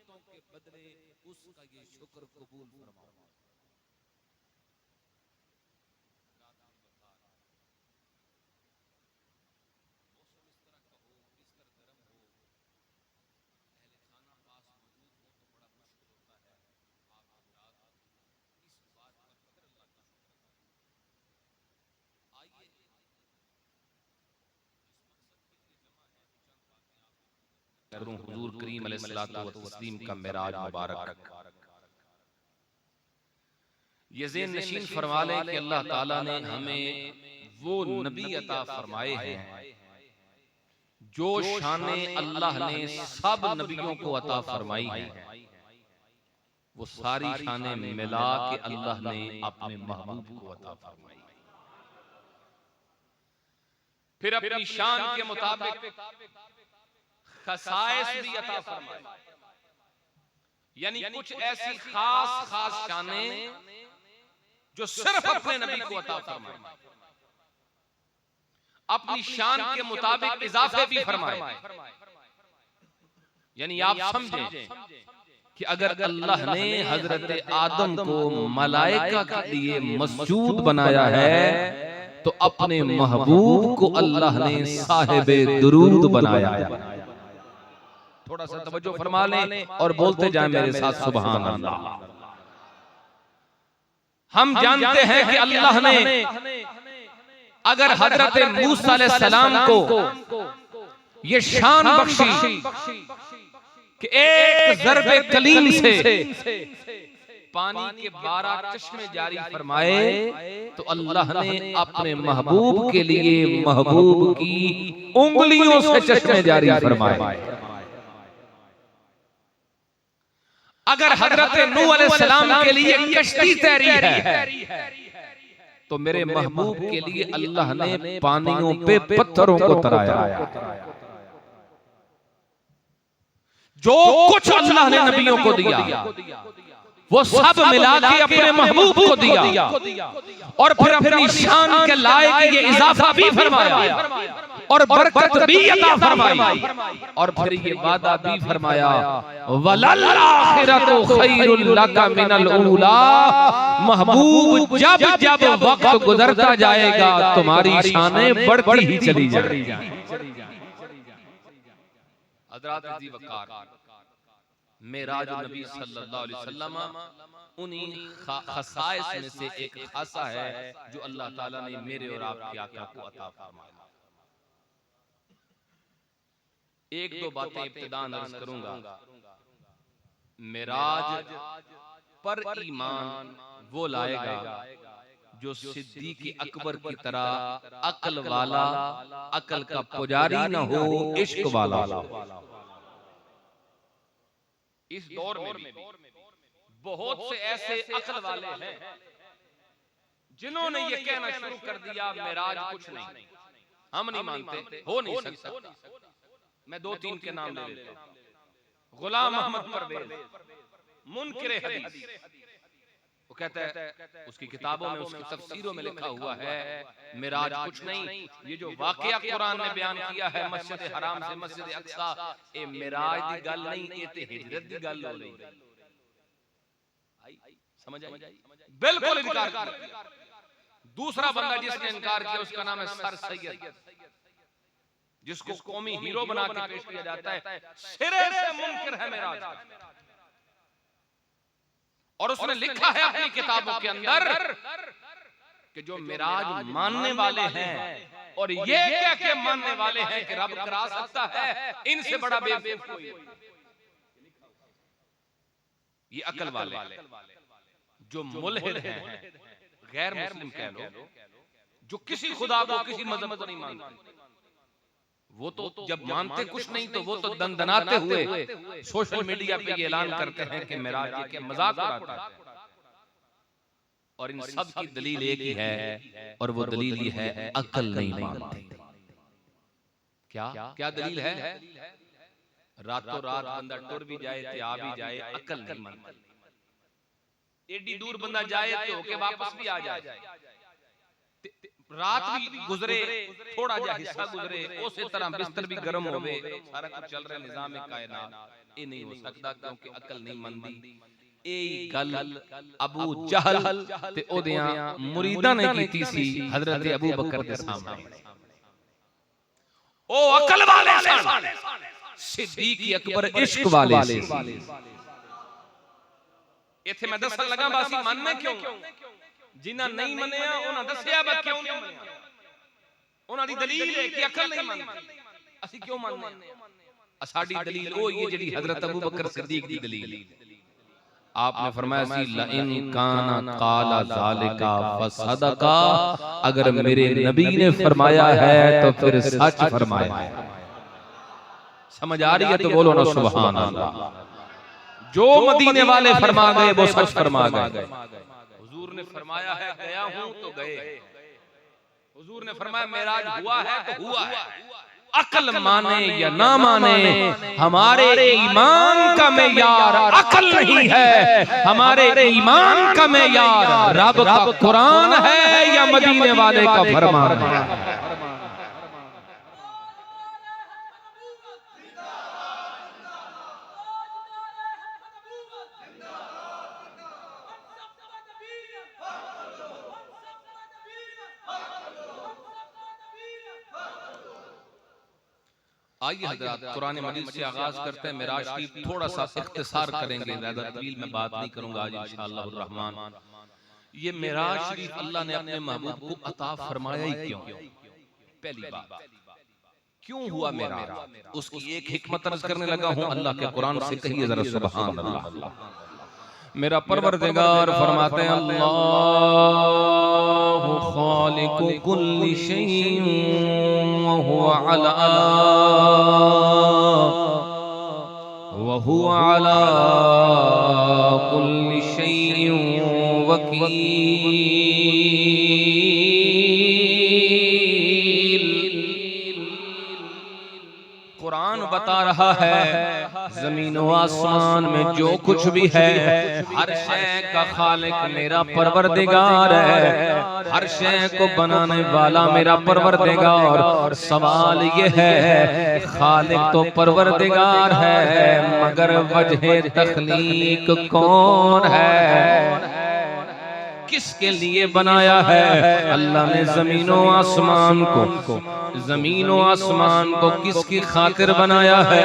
नेमतों के बदले उसका ये शुक्र कबूल फरमाओ। मौसम इस तरह का हो, बिस्तर गर्म हो, अहले खाना पास मौजूद हो तो बड़ा मुश्किल होता है। आप हजरात इस बात पर फिर अल्लाह का शुक्र अदा करें। आइए जिस मकसद के लिए जमा है चंद बातें आपको करूं। हुजूर करीम अलैहिस्सलातु व तस्लीम का मेराज मुबारक। ये ज़ेन नशीन फरमा लें कि अल्लाह ताला ने हमें वो नबी अता फरमाए हैं जो शाने अल्लाह ने सब नबियों को अता फरमाई है, वो सारी शाने मिला के अल्लाह ने अपने महबूब को अता फरमाई। फिर अपनी शान के मुताबिक खसाइस भी अता फरमाई, यानी कुछ ऐसी खास खास शाने जो सिर्फ अपने नबी को अता फरमाई। अपनी शान के मुताबिक इजाफे भी फरमाए। यानी आप समझें कि अगर अल्लाह ने हजरत आदम को मलाइका के लिए मसजूद बनाया है तो अपने महबूब को अल्लाह ने साहिबे दुरूद बनाया है। थोड़ा सा तवज्जो फरमा लें और बोलते जाएं मेरे साथ सुभान अल्लाह। हम जानते हैं कि अल्लाह ने अगर हजरत मूसा अलैहिस्सलाम को ये शान बख्शी कि एक ज़र्बे कलीम से पानी के 12 चश्मे जारी फरमाए तो अल्लाह ने अपने महबूब के लिए महबूब की उंगलियों से चश्मे जारी फरमाए। अगर हजरत नूह अलैहिस्सलाम के लिए कश्ती तैरी है तो मेरे महबूब के लिए अल्लाह ने पानियों पे पत्थरों को तराया। जो कुछ अल्लाह ने नबियों को दिया वो सब मिला के अपने महबूब को दिया और फिर अपनी शान के लायक ये इजाफा भी फरमाया और बरकत भी अता फरमाई और फिर ये वादा भी फरमाया वलल आखिरतु खैरुल लका मिनल ऊला। महबूब जब जब वक्त गुजरता जाएगा तुम्हारी शानें बढ़ती ही चली जाएंगी। हज़रात जी वक़ार मेराज नबी सल्लल्लाहु अलैहि वसल्लम उन्हीं खसाइस में से एक खासा है जो अल्लाह ताला ने मेरे और आपके आका को अता फरमाया। एक दो बातें इब्तिदान अर्ज करूंगा। मेराज पर ईमान वो लाएगा जो सिद्दीक़ अकबर की तरह अक्ल वाला, अक्ल का पुजारी न हो, इश्क वाला। इस दौर में भी बहुत से ऐसे अक्ल वाले हैं जिन्होंने ये कहना शुरू कर दिया मेराज कुछ नहीं, हम नहीं मानते, हो नहीं सकता। मैं दो तीन के नाम ले लेता हूं। गुलाम अहमद परवेज मुनकिरे हदीस, वो कहता है उसकी किताबों में, उसकी तफसीरों में लिखा हुआ है मेराज कुछ नहीं। ये जो वाकया कुरान ने बयान किया है मस्जिद हराम से मस्जिद अक्सा, ये मेराज दी गल नहीं, ये ते हिजरत दी गल हो रही। समझ आई? बिल्कुल इनकार किया। दूसरा बंदा जिसने इनकार किया उसका नाम है सर सैयद, जिसको कौमी हीरो बना के पेश किया जाता है। सिरे से मुनकिर है मेराज, और उसने लिखा है अपनी किताबों के अंदर कि जो मेराज मानने वाले हैं और ये कह के मानने वाले हैं कि रब करा सकता है, इनसे बड़ा बेवकूफ कोई नहीं। ये अकल वाले जो मुल्हिद हैं, गैर मुस्लिम कह लो, जो किसी खुदा को, किसी मजहब को नहीं मानते, वो तो जब मानते कुछ नहीं तो वो तो दंदनाते हुए सोशल मीडिया पे ये ऐलान करते हैं कि मेराज ये क्या मजाक उड़ाता है। और इन सब की दलील एक ही है और वो दलील ये है अकल नहीं मानते। क्या क्या दलील है? रातों रात बंदा टुर भी जाए, आ भी जाए, अकल नहीं मानता। एडी दूर बंदा जाए तो होके वापस भी आ जाए, रात भी गुजरे, थोड़ा जा हिस्सा गुजरे, उसी तरह बिस्तर भी गर्म होवे, सारा कुछ चल रहा है निजाम कायनात, ये नहीं हो सकता क्योंकि अकल नहीं मंदी। ए गल अबू जहल ते ओदियां मुरीदां ने कीती सी हजरत अबू बकर दे सामने। ओ अकल वाले सन, सिद्दीक अकबर इश्क वाले सी। इथे मैं दसन लगा बासी मन में क्यों जिन्हां नहीं मनिया उन्हां दसिया बा क्यों नहीं मनिया। उन्हां दी दलील है कि अकल नहीं मनदी, असि क्यों मनने आ? साडी दलील ओही है जेड़ी हजरत अबू बकर सिद्दीक दी दलील। आपने फरमाया सी ला इन काना काला ज़ालिका फसदका, अगर मेरे नबी ने फरमाया है तो फिर सच फरमाया है। समझ आ रही है तो बोलो ना सुभान अल्लाह। जो मदीने वाले फरमा गए वो सच फरमा गए। हुजूर ने फरमाया है गया हूं तो गए, हुजूर ने फरमाया मेराज हुआ है तो हुआ है। अकल माने या ना माने, हमारे ईमान का मेयार अकल नहीं है, हमारे ईमान का मेयार रब का कुरान है या मदीने वाले का फरमान है। आइए हजरत कुरान मजीद से आगाज करते हैं। मेराज की थोड़ा सा इख्तिसार करेंगे, ज़्यादा तवील में बात नहीं करूंगा आज इंशाअल्लाह रहमान। ये मेराज शरीफ अल्लाह ने अपने महबूब को अता फरमाया ही क्यों? पहली बात क्यों हुआ मेराज, उसकी एक हिकमत अर्ज करने लगा हूं। अल्लाह के कुरान से कहिए जरा सुभान अल्लाह। मेरा परवरदिगार फरमाते हैं अल्लाहु खालिकु कुल्ली शैइन व हुवा अला कुल्ली शैइन वकील। कुरान बता रहा है जमीन व आसमान में जो कुछ भी है हर शय का खालिक मेरा परवरदिगार है, हर शय को बनाने वाला मेरा परवरदिगार। सवाल ये है खालिक तो परवरदिगार है मगर वजह तख्लीक कौन है? किसके लिए बनाया है? अल्लाह ने जमीनों आसमान को, जमीनों आसमान को किसकी खातिर बनाया है?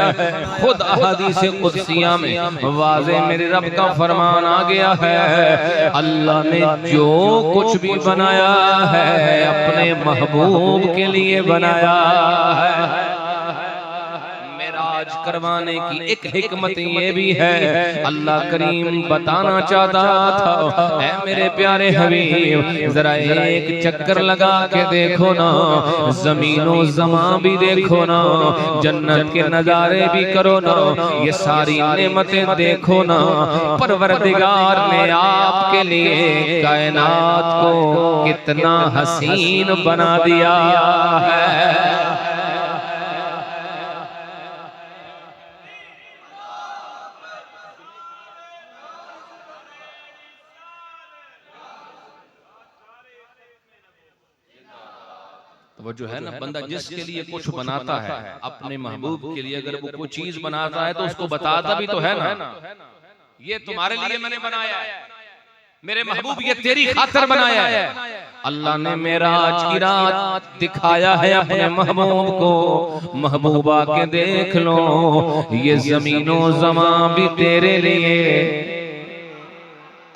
खुद अहादीस कुदसिया में वाज़े मेरे रब का फरमान आ गया है, अल्लाह ने जो कुछ भी बनाया है अपने महबूब के लिए बनाया है। मेराज करवाने की एक हिकमत ये भी है, अल्लाह करीम बताना चाहता था ऐ मेरे प्यारे हबीब जरा एक चक्कर लगा के देखो ना, जमीनो जमा भी देखो ना, जन्नत के नजारे भी करो ना, ये सारी नेमतें देखो ना। परवरदिगार ने आपके लिए कायनात को कितना हसीन बना दिया है। वो जो है ना बंदा जिसके लिए कुछ बनाता है अपने महबूब के लिए, अगर वो कोई चीज बनाता है तो उसको बताता भी तो है ना, ये तुम्हारे लिए मैंने बनाया है, मेरे महबूब ये तेरी खातिर बनाया है। अल्लाह ने मेराज की रात दिखाया है अपने महबूब को, महबूबा के देख लो ये जमीनों जमा भी तेरे लिए।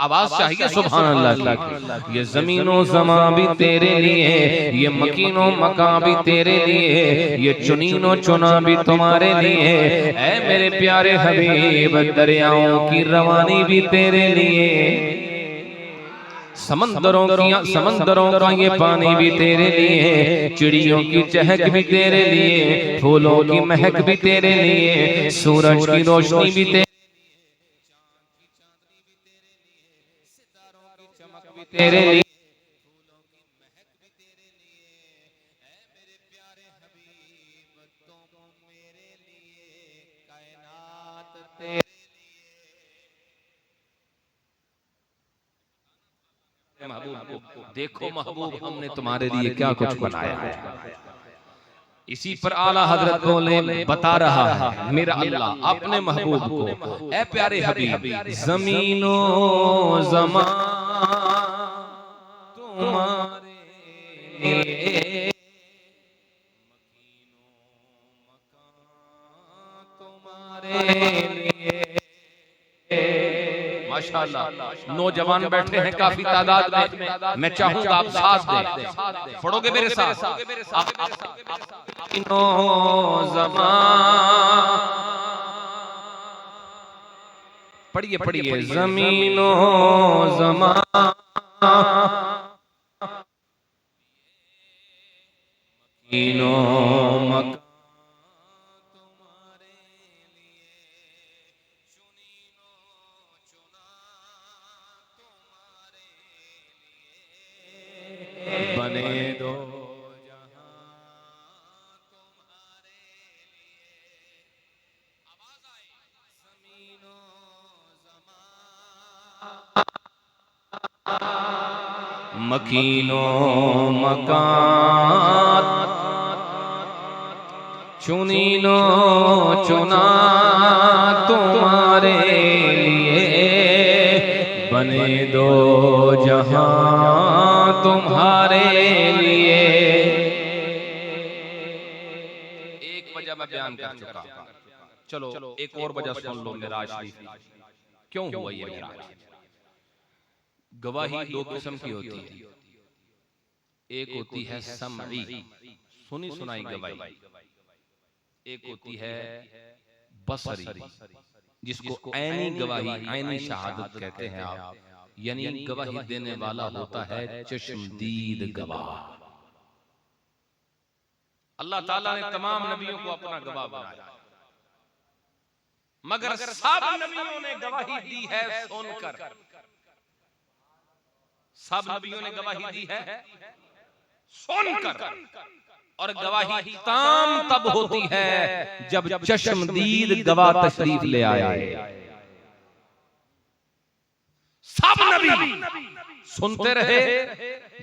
आवाज चाहिए सुभान अल्लाह की। ये जमीनों जमा भी तेरे लिए, ये मकीनों मका भी तेरे लिए, ये चुनीनो चुना भी तुम्हारे लिए। ऐ मेरे प्यारे हबीब दरियाओं की रवानी भी तेरे लिए, समंदरों का ये पानी भी तेरे लिए, चिड़ियों की चहक भी तेरे लिए, फूलों की महक भी तेरे लिए, सूरज की रोशनी भी तेरे तेरे लिए, मेरे प्यारे हबीब तुम मेरे लिए, कायनात तेरे लिए। महबूब देखो महबूब हमने तुम्हारे लिए क्या कुछ बनाया है। इसी पर आला हजरत बोले बता रहा है मेरा अल्लाह अपने महबूब को, ऐ प्यारे हबीब जमीनो जमा तुम्हारे लिए, तुम्हारे लिए। माशाअल्लाह नौजवान बैठे हैं काफी तादाद में, मैं चाहूंगा आप साथ दें, पढ़ोगे मेरे साथ। पढ़िए पढ़िए जमीनो जमा मकीनो मका बने दो जहां तुम्हारे लिए। आवाज आए ज़मीनो ज़मा मकीनो मकान चुनीनो चुना तुम्हारे लिए, बने दो जहां तुम्हारे लिए। एक वजह मैं बयान कर चुका, चलो एक और वजह सुन लो मेराज शरीफ क्यों हुआ ये मेराज। गवाही दो किस्म की होती है, एक होती है समई सुनी सुनाई गवाही, एक होती है बसरी जिसको ऐनी गवाही ऐनी शहादत कहते हैं आप, यानी गवाही देने वाला होता है चश्मदीद गवाह। अल्लाह ताला ने तमाम नबियों को अपना गवाह बनाया, मगर सब नबियों ने गवाही दी है सुनकर, सब नबियों ने गवाही दी है सुनकर, और गवाही ताम तब होती है जब चश्मदीद गवाह तशरीफ ले आए। सब नबी सुनते रहे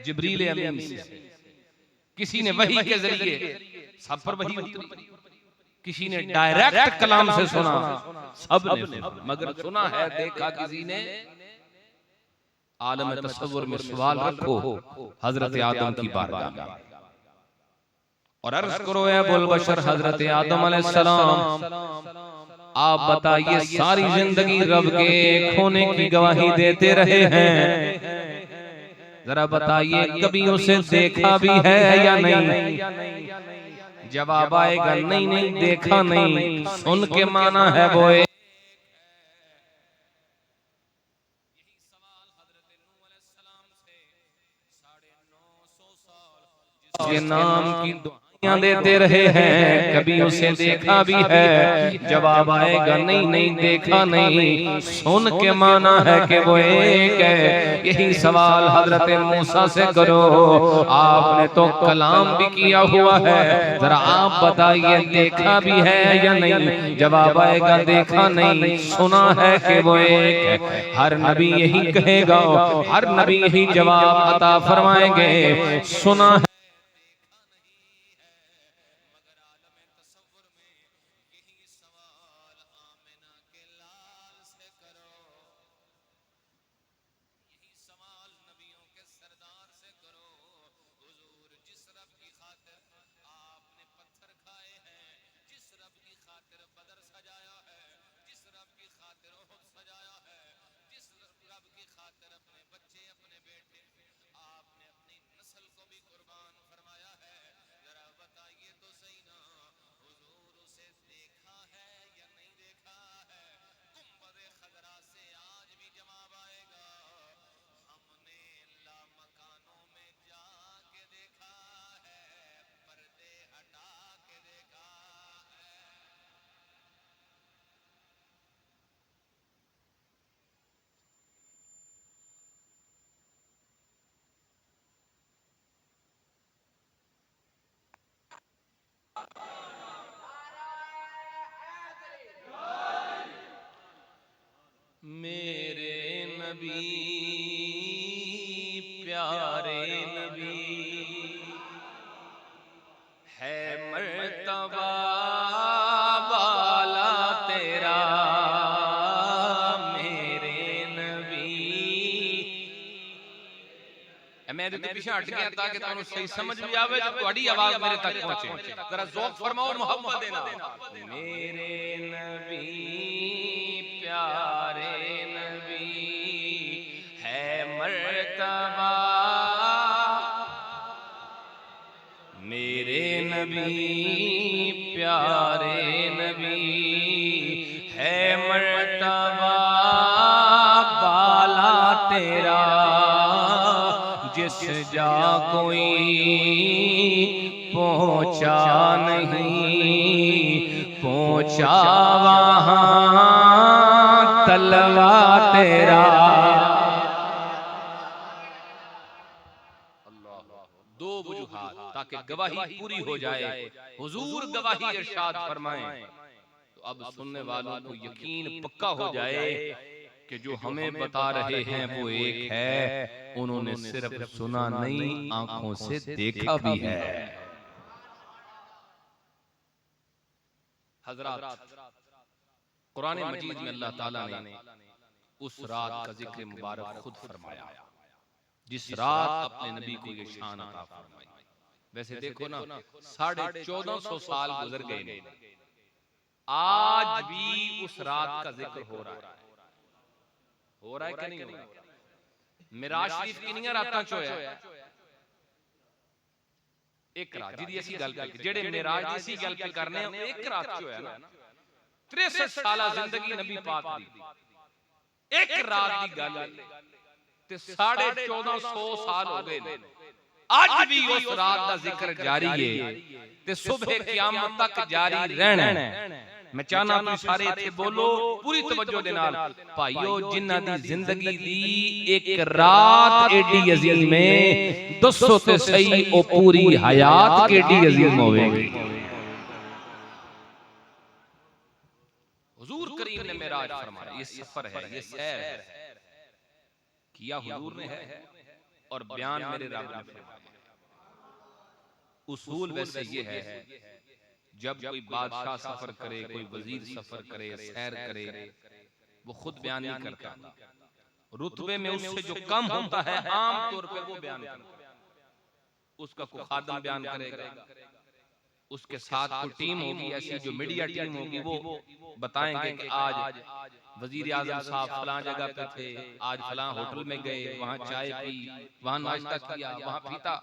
जिब्रील अमीन से, किसी ने वही के जरिए सब पर वही उतरी, किसी ने डायरेक्ट कलाम से सुना, सब ने सुना, मगर सुना है देखा किसी ने आलम तसव्वुर में सवाल रखो हजरत आदम की बारगाह में और अर्ज करो या बुल बशर हजरत आदम अलैहिस्सलाम, आप बताइए सारी जिंदगी रब के एक होने की गवाही देते रहे हैं, जरा बताइए कभी उसे देखा भी है या नहीं। जवाब आएगा नहीं नहीं देखा नहीं, सुन के माना है वो एक। के नाम की दुआएं देते रहे हैं, कभी उसे देखा भी है। जवाब आएगा नहीं नहीं देखा नहीं, सुन के माना है कि वो एक है। यही सवाल हजरत मूसा से करो, आपने तो कलाम भी किया हुआ है, जरा आप बताइए देखा भी है या नहीं। जवाब आएगा देखा नहीं, सुना है कि वो एक है। हर नबी यही कहेगा, हर नबी यही जवाब अता फरमाएंगे, सुना है। मेरे नबी प्यारे नबी है मैं तो पीछे हट गया ताकि तुहानू सही समझ भी आवे जब तुम्हारी आवाज मेरे तक पहुंचे। जरा ज़ौक़ फरमाओ मोहब्बत देना। मेरे नबी प्यारे नबी है मर्तबा, मेरे नबी प्यारे नबी है मर्तबा, बाला तेरा जिस जा कोई पहुंचा नहीं, पहुंचा वहां तलवा तेरा। दो वजूहात ताकि गवाही पूरी हो जाए। हुजूर गवाही इरशाद फरमाएं तो अब सुनने वालों को यकीन पक्का हो जाए कि जो हमें बता रहे हैं वो एक है, उन्होंने सिर्फ सुना नहीं आंखों से देखा भी है। हजरात, कुरान मजीद में अल्लाह ताला ने उस रात का जिक्र मुबारक खुद फरमाया जिस रात अपने नबी को ये शान अता फरमाई। वैसे देखो ना 1450 साल गुजर गए, आज भी उस रात का जिक्र हो रहा है। हो रहा है कि नहीं हो रहा? मिराज शरीफ कितनी रातां च होया? एक रात जिदी असी गल कर जेड़े मिराज दी असी गल करने एक रात च होया ना। 63 साला जिंदगी नबी पाक दी एक रात दी गल ते 1450 साल हो गए। आज भी उस रात दा जिक्र जारी है ते सुबह क़यामत तक जारी रहना है। मैं चाहना तुम सारे इत्थे बोलो पूरी तवज्जो दे नाल, भाईओ जिन्हां दी जिंदगी दी एक रात एडी अजीम है, दसो ते सही ओ पूरी हयात केडी अजीम होवेगी। हुजूर करीम ने मेराज फरमाया, ये सफर है, ये सैर है, किया हुजूर ने है और बयान मेरे रब ने फरमाया। उसूल वैसे ये है जब कोई बादशाह सफर करे, कोई वजीर सफर करे, सैर करे, वो खुद बयान नहीं करता, रुतबे में उससे जो कम होता है आम तौर पे वो बयान करता है। उसका कोई खादम बयान करेगा, उसके साथ कोई टीम होगी ऐसी जो मीडिया टीम होगी, वो बताएंगे कि आज वजीर आजम साहब फलां जगह पे थे, आज फलां होटल में गए, वहां चाय पी, वहां नाश्ता किया, वहां पीता।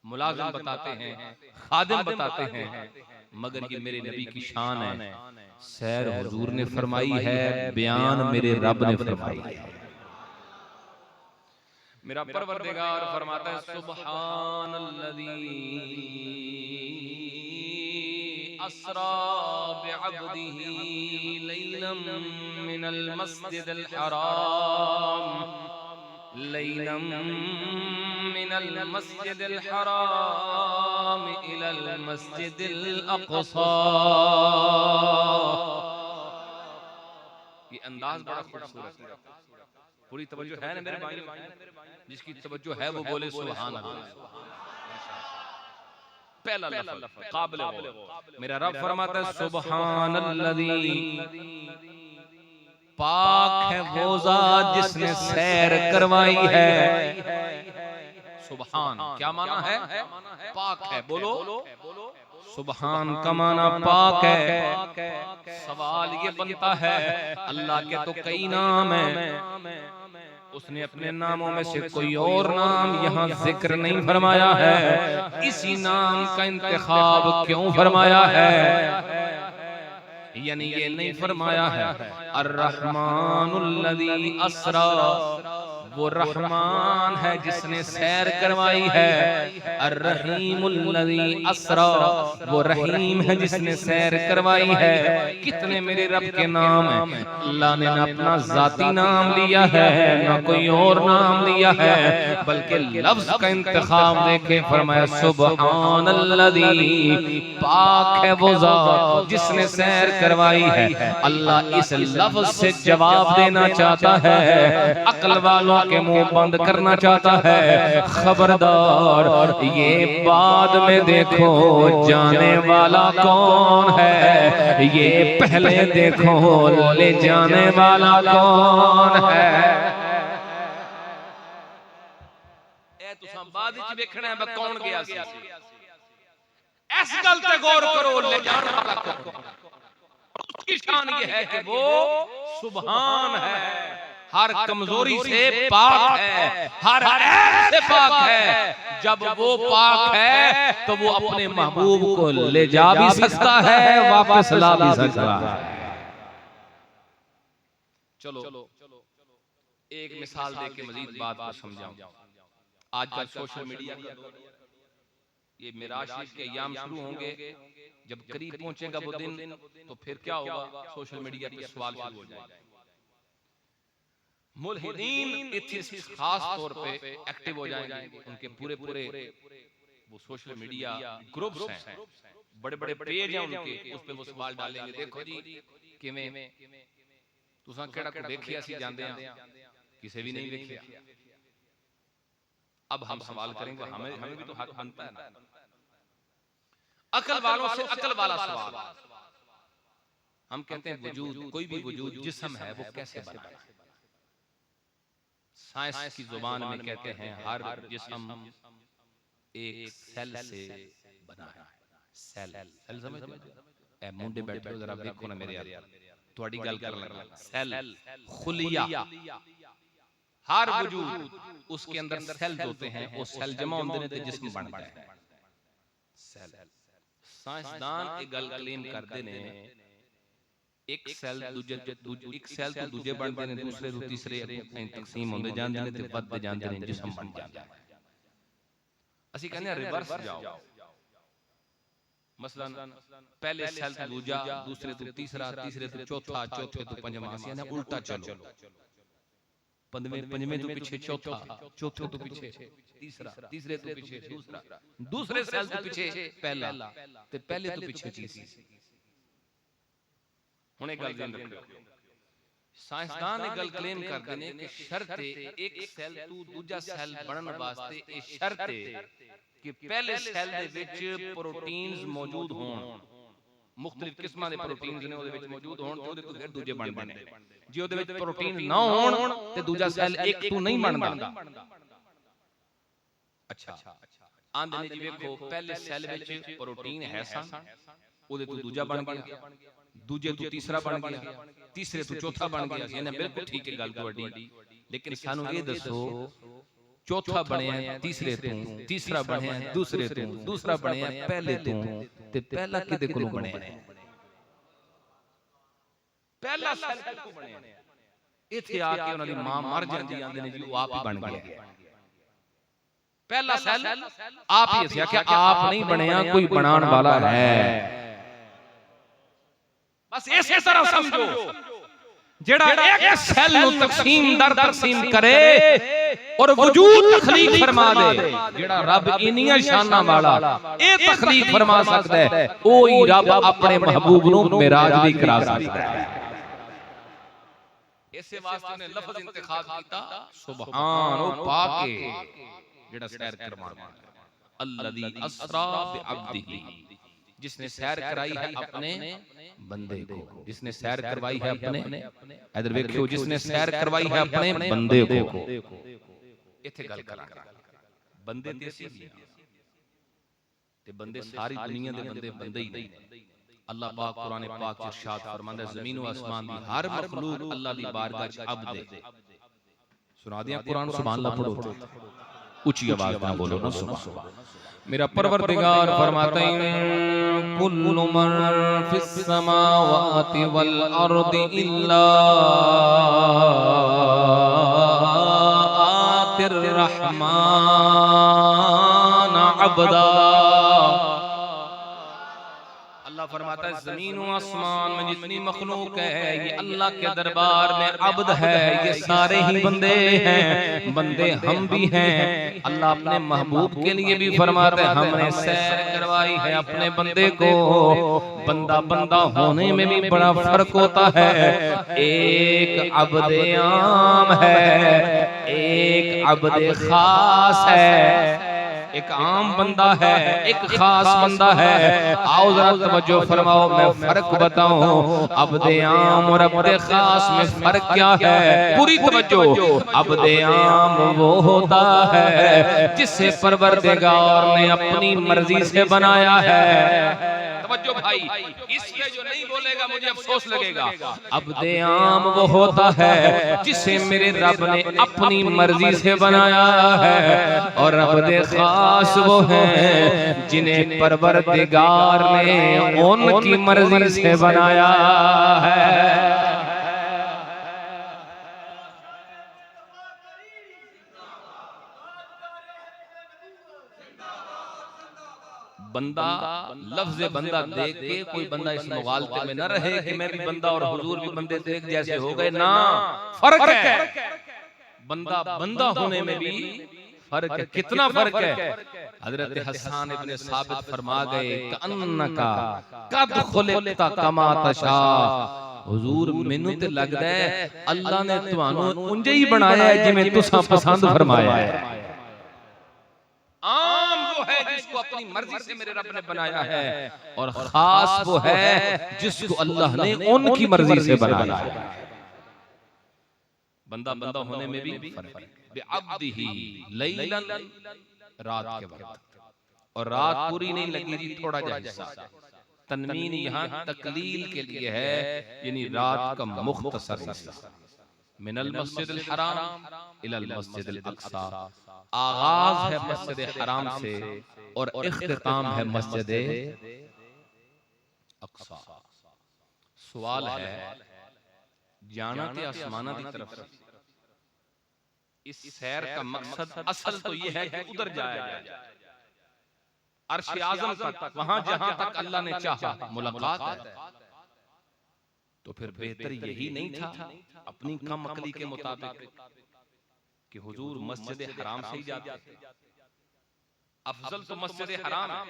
मुलाजिम बताते हैं, खादिम बताते हैं, मगर ये मेरे नबी की शान है। सैर हुजूर ने फरमाई है, बयान मेरे रब ने फरमाई है। मेरा परवरदिगार फरमाता है सुब्हानल्लज़ी अस्रा बिअब्दिही लैलन मिनल मस्जिदिल हराम लैलन मिनल मस्जिदिल हराम इलल मस्जिदिल अक़सा। ये अंदाज बड़ा खूबसूरत है। पूरी तवज्जो है ना मेरे भाई? जिसकी तवज्जो है वो बोले सुभान अल्लाह। पहला लफ्ज़ काबिल गौर। मेरा रब फरमाता है सुब्हानल्लज़ी, पाक है वो ज़ात जिसने सैर करवाई है। सुभान क्या माना है? पाक है। बोलो सुभान का माना पाक है। सवाल ये बनता है अल्लाह के तो कई नाम हैं, उसने अपने नामों में से कोई और नाम यहाँ जिक्र नहीं फरमाया है, इसी नाम का इंतखाब क्यों फरमाया है? यानी ये नहीं फरमाया है अर्रहमानुल्लज़ी अस्रा, वो रहमान है जिसने सैर करवाई है। अर्रहीमुल्लज़ी अस्रा, वो रहीम है जिसने सैर करवाई है। कितने मेरे रब के नाम हैं। अल्लाह ने ना अपना जाती नाम लिया है ना कोई और नाम लिया है, बल्कि लफ्ज का इंतखाब देके फरमाया सुब्हानल्लज़ी, पाक है वो ज़ात जिसने सैर करवाई है। अल्लाह इस लफ्ज से जवाब देना चाहता है, अक्ल वालों के मुंह बंद करना चाहता है। खबरदार, ये बाद में देखो जाने वाला कौन है, ये पहले देखो ले जाने वाला कौन है। बाद विच वेखना है कौन गया सी। इस गल ते गौर करो, ले जान वाला करो। उसकी शान ये है कि वो सुभान है, हर कमजोरी से पाक है, हर ऐब से पाक है। जब वो पाक है तो वो अपने महबूब को ले जा भी सकता है, वापस ला भी सकता है। चलो एक मिसाल देके मजीद बात को समझाऊं। आजकल सोशल मीडिया का दौर है, ये मिराज शरीफ के अय्याम शुरू होंगे, जब करीब पहुंचेगा वो दिन तो फिर क्या होगा, सोशल मीडिया पे सवाल शुरू हो जाएंगे। मुल्हिदीन एथिस्ट खास तौर पे एक्टिव हो जाएंगे, उनके पूरे वो सोशल मीडिया ग्रुप्स हैं, बड़े बड़े पेज हैं उनके, उस पे वो सवाल डालेंगे, देखो जी किवें तुसां केड़ा को देखिया सी जांदे हैं, किसी भी नहीं देखिया। अब हम सवाल करेंगे, हमें भी तो हक बनता है ना। अकल वालों से अकल वाला सवाल, हम कहते हैं वजूद, कोई भी वजूद जिस्म है वो कैसे बना है? साइंस की जुबान में कहते हैं हर जिस्म एक सेल से बना है। सेल समझते हो? ए मुंडे बैठे हो, जरा देखो ना मेरे यार, थोड़ी गल कर लगा। सेल खुलिया, हर वजूद उसके अंदर सेल्स होते हैं, वो सेल जमा होंदे ने ते जिस्म बनता है। सेल साइंसदान एक गल क्लेम करते ने, एक सेल दूजे एक सेल तो दूजे बनते ने, दूसरे तो तीसरे तकसीम होंदे जांदे ने ते बदते जांदे ने, जिस्म बन जाता है। ਅਸੀਂ ਕਹਿੰਦੇ ਆ रिवर्स जाओ, मसलन पहले सेल तो दूजा, दूसरे तो तीसरा, तीसरे तो चौथा, चौथे तो पंजवां, ਅਸੀਂ ਕਹਿੰਦੇ उल्टा चलो, पंजवें तो पीछे चौथा, चौथे तो पीछे तीसरा, तीसरे तो पीछे दूसरा, दूसरे सेल तो पीछे पहला, ते पहले तो पीछे तीसरी। हुण एक गल ध्यान रखो, साइंसदान एक गल क्लेम करते हैं कि शर्त एक सेल तो दूजा सेल बनन वास्ते ये शर्त है कि पहले सेल दे विच प्रोटीन्स मौजूद होण, मुख्तलिफ किस्मां दे प्रोटीन्स ने ओदे विच मौजूद होण ते ओदे तो फिर दूजे बनदे ने। जे ओदे विच प्रोटीन ना होण ते दूजा सेल एक तो नहीं बनदा। अच्छा आंदे ने जी वेखो, पहले सेल विच प्रोटीन है सन, ओदे तो दूजा बन गया, दूजे तो तीसरा बन गया, तीसरे तो चौथा बन गया। यानी बिल्कुल ठीक है गल तुहाडी, लेकिन सानू ये दसो चौथा बनया तीसरे तो, तीसरा बनया दूसरे तो, दूसरा बनया पहले तो, ते पहला किदे कोलों बनया? पहला सेल किदे बनया? इथे आके उन्हां दी मां मर जांदी, आंदे ने जी वो आप ही बन गया। पहला सेल आप ही से आख्या, आप नहीं बनया, कोई बनाने वाला है। बस इसे तरह समझो, जेड़ा एक सेल नु तकसीम दर तकसीम करे और वजूद तखलीक फरमा दे, जेड़ा रब इन्नियां शानां वाला ए तखलीक फरमा सकदा है, ओही रब अपने महबूब नु मिराज भी करा सकदा है। इसे वास्ते ने लफ्ज इंतखाब कीता सुभान ओ पाक है, जेड़ा सैर करवाना, अल्लज़ी अस्रा बिअब्दिही, जिसने सैर कराई है अपने बंदे को, जिसने सैर करवाई है अपने, इधर देखियो, जिसने सैर करवाई है अपने बंदे को। इथे गल करांगे, बंदे ते असीं भी ते बंदे सारी दुनिया दे बंदे बंदे ही नहीं। अल्लाह पाक कुरान पाक च इरशाद फरमांदा है, ज़मीन व आसमान दी हर मखलूक अल्लाह दी बारगाह च अब्द है। सुना दिया कुरान, सुभान अल्लाह पढ़ो, ऊंची आवाज में बोलो ना सुभान। मेरा परवरदिगार फरमाते हैं, कुल्लु मन फिस समावाति वल अर्दि इल्ला आतिर रहमान अब्दा। अल्लाह फरमाता है, जमीन और आसमान में जितनी मखलूक है ये अल्लाह के दरबार में अब्द है, ये सारे ही बंदे हैं, बंदे हम भी हैं। अल्लाह अपने महबूब के लिए भी फरमाते हैं, हमने सैर करवाई है अपने बंदे को। बंदा बंदा होने में भी बड़ा फर्क होता है, एक अब्दे आम है, एक अब्दे खास है, एक आम बंदा है, एक खास बंदा है। आओ जरा तवज्जो फरमाओ, मैं फर्क बताऊं अब्दे आम और अब्दे खास में फर्क क्या है। पूरी तवज्जो। अब्दे आम वो होता है जिसे परवरदिगार ने अपनी मर्जी से बनाया है। तवज्जो भाई, इसमें जो नहीं बोलेगा मुझे अफसोस लगेगा। अब्दे आम वो होता है जिसे मेरे रब ने अपनी मर्जी से बनाया है, और अब्दे खास वो हैं जिन्हें परवरदिगार ने उनकी मर्जी से बनाया है। बंदा, लफ्ज़ बंदा देख के कोई बंदा इस मुगालते में न रहे कि मैं भी बंदा और हुजूर भी बंदे देख जैसे हो गए ना। फर्क है, बंदा बंदा होने में भी फर्क है। कितना फर्क है। हजरत हसन इब्ने साबित फरमा गए कअन्नका कद खुलिक़ता कमा तशा। हुजूर मैनू ते लगदा है अल्लाह ने तुहानू उंजे ही बनाया है जिवें तुसां पसंद फरमाया है। आम वो है जिसको अपनी मर्जी से मेरे रब ने बनाया है, और खास वो है जिसको अल्लाह ने उनकी मर्जी से बनाया है। बंदा बंदा होने में भी फर्क है। बिअब्दिही लैलन, रात के वक्त, और रात पूरी नहीं लगी थी, थोड़ा जा हिस्सा। तनवीन यहाँ तकलील के लिए है, यानी रात का मुख्तसर हिस्सा। मिनल मस्जिदिल हराम इलल मस्जिदिल अक्सा। आगाज है मस्जिद हराम से और इख्तिताम है मस्जिद अक्सा। सवाल है, जाना के आसमाना की तरफ, इस सैर का मकसद असल तो ये है कि उधर जाया जाए, अर्श आज़म तक, वहां जहां तक अल्लाह ने चाहा मुलाकात है। तो फिर बेहतर यही नहीं था अपनी कम अकली के मुताबिक कि हुजूर मस्जिद हराम से ही जाते? अफजल तो मस्जिद हराम है,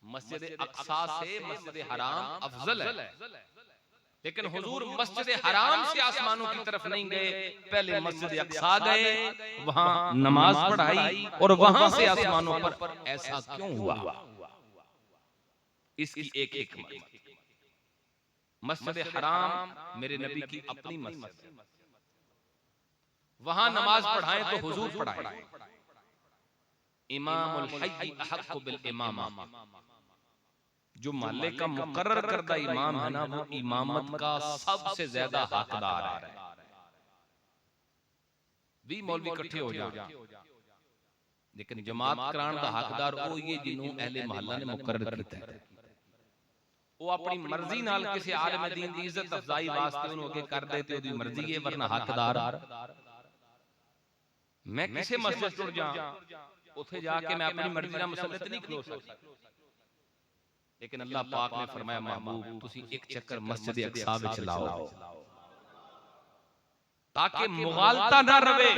मस्जिद अक्सा से मस्जिद हराम अफजल है। लेकिन हुजूर मस्जिद हराम से आसमानों की तरफ नहीं गए, पहले मस्जिद अक्सा गए, वहां नमाज पढ़ाई, और वहां से आसमानों पर। ऐसा क्यों हुआ? इसकी एक हिकमत। मस्जिद हराम मेरे नबी की अपनी मस्जिद, वहां नमाज पढ़ाएं तो हुजूर पढ़ाएं। इमामुल हय्य अहक्कु बिल इमामा, जो महल्ले का मुकर्रर करदा इमाम है ना, वो इमामत का सबसे ज्यादा हकदार है। भी मौलवी इकट्ठे हो जाए, लेकिन जमात कराने का हकदार वो ये जिन्हों अहले महल्ला ने मुकर्रर किया है। वो अपनी मर्जी नाल किसी आलिम दीन दी इज्जत अफजाई वास्ते उन्होंने आगे कर देते, ओदी मर्जी है, वरना हकदार मैं किसी मस्जिद टुर जा, उथे जाके मैं अपनी मर्जी नाल मुसल्लत नहीं खलो सकता। लेकिन अल्लाह पाक ने फरमाया, महबूब तुसी एक चक्कर मस्जिद अक्सा विच लाओ, ताकि मुगालता ना रवे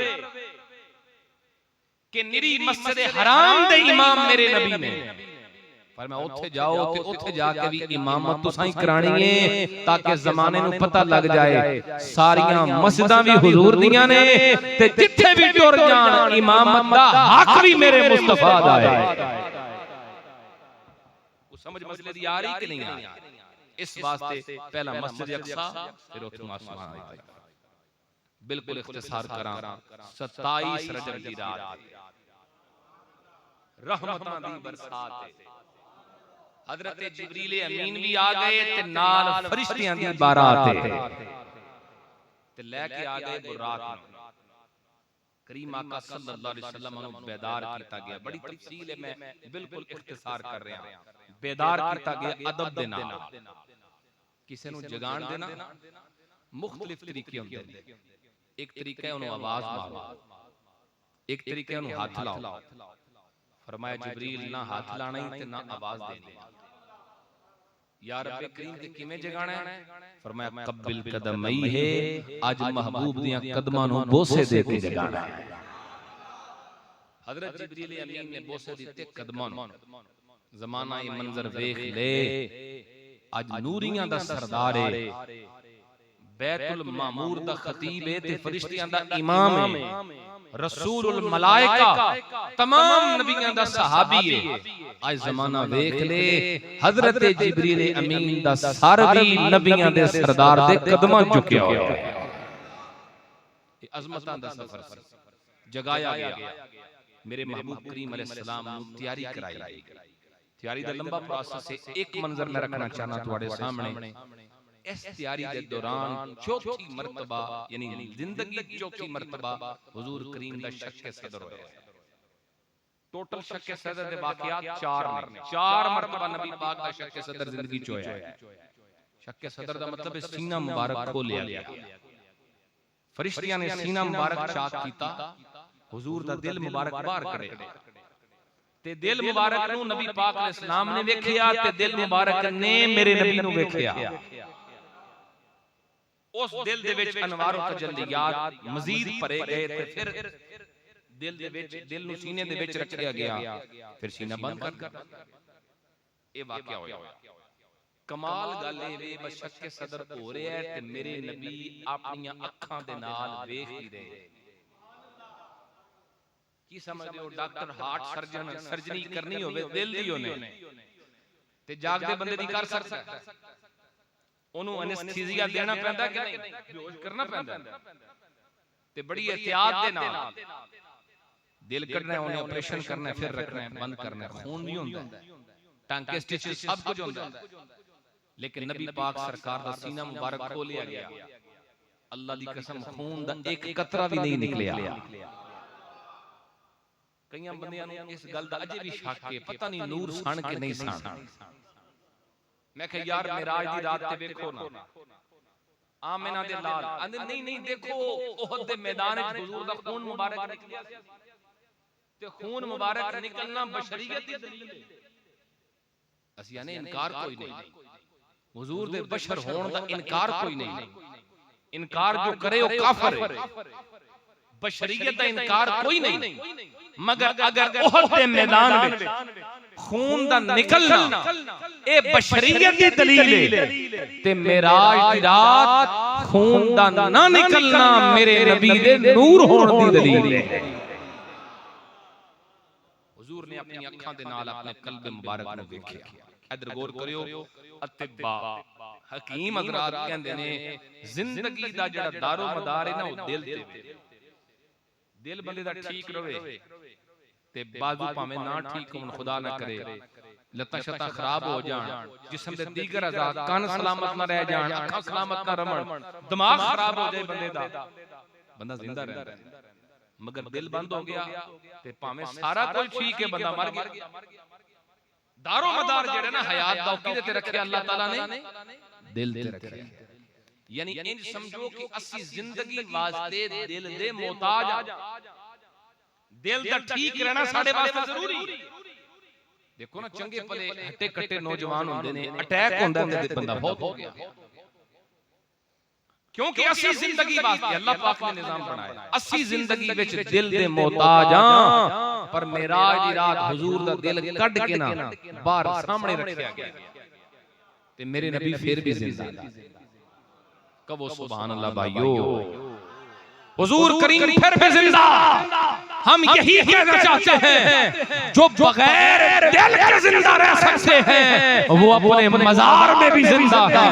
कि निरी मस्जिद हराम दे इमाम मेरे नबी ने फरमाया उथे जाओ ते उथे जाके भी इमामत तुसां ही करानी है, ताकि जमाने नूं पता लग जाए सारियां मस्जिदां भी हुजूर दियां ने, ते जिथे भी टुर जान इमामत दा हक भी मेरे मुस्तफा दा है। समझ मसले दी आ रही कि नहीं आ रही? इस वास्ते पहला मस्जिद अक्सा, फिर उथों आसमान दी तरफ। बिल्कुल इख्तिसार करां, 27 रजब दी रात रहमतां दी बरसात, हजरत जिब्रील अमीन भी आ गए ते नाल फरिश्तियां दी बारात ते लेके आ गए बुरात। करीम आका सल्लल्लाहु अलैहि वसल्लम ਨੂੰ बेदार किया गया। बड़ी तफसील है, मैं बिल्कुल इख्तिसार कर रहा। बेदार किया गया अदब दे नाल, किसी ਨੂੰ जगाण देना मुख्तलिफ तरीके होंदे ने। एक तरीका है ਉਹਨੂੰ आवाज मारो, एक तरीका है ਉਹਨੂੰ हाथ लाओ। फरमाया जिब्रील ना हाथ लाना ही ते ना आवाज देनी। या रब्बे करीम के किवें जगाना है? फरमाया कब्बिल कदमई है, आज महबूब दियां कदमां ਨੂੰ बोसे दे के जगाना है। हजरत जिब्रील अमीन ने बोसे दिते कदमां ਨੂੰ। जमाना ये मंजर वेख ले, आज नूरियां दा सरदार है, बैतुल मामूर दा खतीब है ते फरिश्तियां दा इमाम है, रसूलुल मलाइका तमाम नबियां दा सहाबी है। आज जमाना वेख ले, हजरत जिब्रील अमीन दा सर भी नबियां दे सरदार दे कदमां झुकिया होया है। ये अजमतां दा सफर सी, जगाया गया। मेरे महबूब करीम अलैहिस्सलाम नू तैयारी कराई गई। तैयारी दा लंबा प्रोसेस है। एक मंजर मैं रखना चाहना तुहाडे सामने। इस तैयारी के दौरान चौथी मर्तबा यानी जिंदगी चौथी मर्तबा हुजूर करीम दा शक्के सदर होया। टोटल शक्के सदर दे वाकयात 4 ने, 4 मर्तबा नबी पाक दा शक्के सदर जिंदगी च होया है। शक्के सदर दा मतलब है सीना मुबारक खोलिया गया। फरिश्तियां ने सीना मुबारक चाक कीता, हुजूर दा दिल मुबारक बाहर कढ़े ते दिल मुबारक नू नबी पाक अलैहि सलाम ने वेखिया ते दिल मुबारक ने मेरे नबी नू वेखिया। उस दिल दे विच अनवार व तजल्लियात मजीद भरे गए ते फिर दिल दे विच, दिल नू सीने दे विच रखिया गया, फिर सीना बंद कर दिता। ये वाकया होया। कमाल गल ए वे बस शक्के सदर हो रहा है ते मेरे नबी अपनी अखां दे नाल वेख ही रहे। की समझदे हो, डॉक्टर हार्ट सर्जन सर्जरी करनी होवे दिल दी होने ते जागदे बंदे दी कर सकदा है। ओनू एनेस्थीसिया देना पैंदा कि नहीं, बेहोश करना पैंदा ते बड़ी एहतियात दे नाल दिल कढ़ना है, ओने ऑपरेशन करना है, फिर रखना है, बंद करना है, खून भी होंदा है, टांके स्टिचेस सब कुछ होंदा है। लेकिन नबी पाक सरकार दा सीना मुबारक खोलिया गया। अल्लाह दी कसम खून दा एक कतरा भी नहीं निकलिया। कईयां बंदियां नूं इस गल दा अजे भी शक है, पता नहीं नूर सन के नहीं सन। मैं कह यार मेराज दी रात ते देखो ना, आमिना दे लाल आंदे नहीं नहीं देखो ओहद दे मैदान विच हुजूर दा खून मुबारक निकलिया ते खून मुबारक निकलना बशरियत दी दलील है। असी यानी इनकार कोई नहीं, हुजूर दे बशर होण दा इनकार कोई नहीं। इनकार जो करे वो काफिर है। बशरियत दा इनकार कोई नहीं, मगर अगर ओहद दे मैदान विच खून दा निकलना ए बशरियत दी दलील है ते मेराज दी रात खून दा ना निकलना मेरे नबी दे नूर होण दी दलील है। हुजूर ने अपनी अखां दे नाल अपने कल्ब मुबारक नूं वेखिया। इधर गौर करियो, अतिबा हकीम हजरात कहंदे ने जिंदगी दा जेड़ा दारो मदार है ना वो दिल ते। दिल बंदे दा ठीक रहे ते बाजू भावें ना ठीक होण, खुदा ना करे लत्तां शत्तां खराब हो जान, जिस्म दे दीगर अज़ा कान सलामत ना रह जान, अखां सलामत ना रमण, दिमाग खराब हो जाए बंदे दा, बंदा जिंदा रहंदा है। मगर दिल बंद हो गया ते भावें सारा कुछ ठीक है, बंदा मर गया। दारो मदार जेड़ा ना हयात दा किदे ते रखिया अल्लाह ताला ने दिल ते रखिया। यानी इंज समझो कि असी जिंदगी वास्ते दिल दे मोहताज आ। दिल दा ठीक रहना साडे वास्ते जरूरी। देखो ना चंगे भले हट्टे कट्टे नौजवान होंदे ने, अटैक होंदा है ते बंदा बहुत हो गया, क्योंकि असी जिंदगी वास्ते अल्लाह पाक ने निजाम बनाया। असी जिंदगी विच दिल दे मोहताज हां, पर मेराज दी रात हुजूर दा दिल कढ के ना बाहर सामने रखिया गया ते मेरे नबी फिर भी जिंदा। कहो सुभान अल्लाह भाइयों, हुजूर करीम फिर भी जिंदा। हम यही कहना चाहते हैं, जो बगैर दिल के जिंदा रह सकते हैं वो अपने मजार में भी जिंदा है।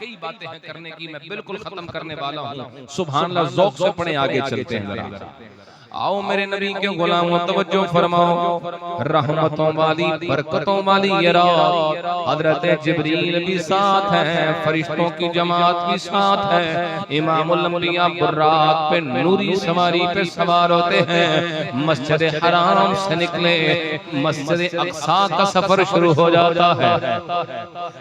कई बातें हैं करने की, मैं बिल्कुल खत्म करने वाला हूँ। सुभान अल्लाह, ज़ौक़ से अपने आगे चलते हैं जरा। आओ मेरे नबी के गुलामों तवज्जो फरमाओ। रहमतों वाली बरकतों वाली ये रात, हजरत जिब्रील भी साथ हैं, फरिश्तों की जमात भी साथ है। इमामुल अंबिया बुर्राक पे नूरी सवारी पे सवार होते हैं। मस्जिद हराम से निकले मस्जिद अक्सा का सफर शुरू हो जाता है।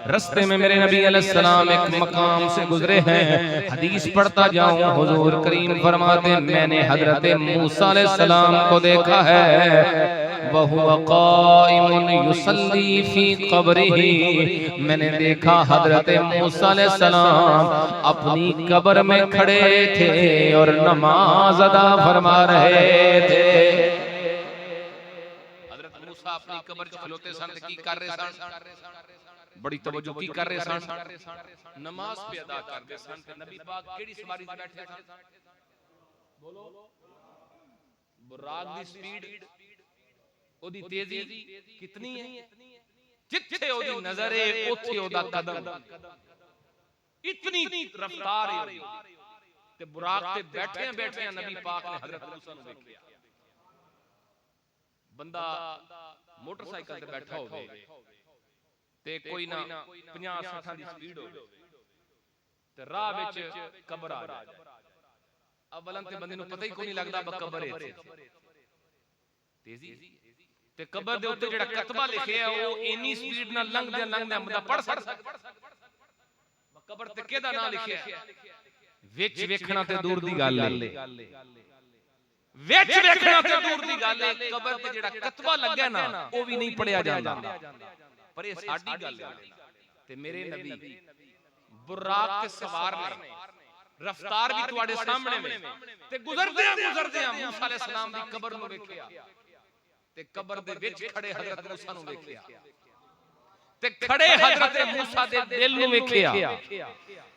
रास्ते में मेरे नबी अलैहिस्सलाम एक मकाम से गुजरे हैं। हदीस पढ़ता जाऊं, हुजूर करीम फरमाते मैंने हजरत मूसा अलैहिस्सलाम को देखा है, वहुवा काइमुन युसल्ली फी क़ब्रिही। मैंने देखा हजरत मूसा अलैहिस्सलाम अपनी कब्र में खड़े थे और नमाज अदा फरमा रहे थे। हजरत मूसा अपनी कब्र च खलोते सन, की कर रहे सन? बड़ी तवज्जो की कर रहे सन, नमाज पे अदा कर दे सन ते नबी पाक केड़ी सवारी ते बैठे सन, बोलो बुराक दी स्पीड ओदी तेजी कितनी है, जिथे ओदी नजर है ओथे ओदा कदम, इतनी रफ्तार है ते बुराक ते बैठे बैठे नबी पाक ने हजरत मूसा नु देखिया। बंदा मोटरसाइकिल ते बैठा होवे ते कोई ना 50-60 दी स्पीड होवे ते राह विच कब्र आ जाए, अवलन ते बंदे नु पता ही कोई नहीं लगदा कब्र है तेजी ते कब्र दे उत्ते जेड़ा कतबा लिखिया है वो इन्नी स्पीड नाल लंघदे लंघदे बंदा पढ़ सकदा। कब्र ते केदा नाम लिखिया है, विच वेखना ते दूर दी गल है, विच वेखना ते दूर दी गल है, कब्र ते जेड़ा कतबा लग्या ना वो भी नहीं पढ़िया जांदा, पर ये साडी गल है ते मेरे नबी बुराक ते सवार ने, रफ्तार भी तुहाडे सामने में ते गुजरदे मूसा अलैहि सलाम दी कब्र नु वेखिया ते कब्र दे विच खड़े हजरत मूसा नु वेखिया ते खड़े हजरत मूसा दे दिल नु वेखिया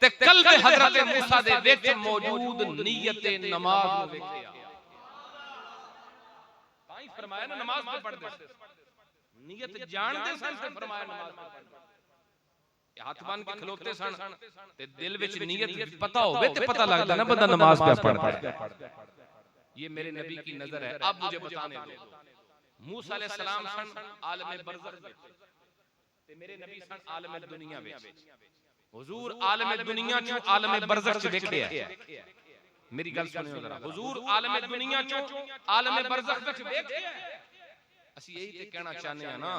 ते कल्ब हजरत मूसा दे विच मौजूद नियत नमाज नु वेखिया। ताई फरमाया ना नमाज पे पढ़दे नियत जानदे सन ते फरमाया नमाज पे पढ़दे, हाथ बांध के खलोते सन ते दिल विच नियत पता होवे ते पता लगदा ना बंदा नमाज पे पढ़ता है। ये मेरे नबी की नजर है। अब मुझे बताने दो, मूसा अलैहि सलाम सन आलम बरज़ख में ते मेरे नबी सन आलम दुनिया विच, हुजूर आलम दुनिया चो आलम बरज़ख च वेखिया। मेरी गल सुनियो जरा, हुजूर आलम दुनिया चो आलम बरज़ख विच वेखिया। ਅਸੀਂ ਇਹੀ ਤੇ ਕਹਿਣਾ ਚਾਹੁੰਦੇ ਆ ਨਾ,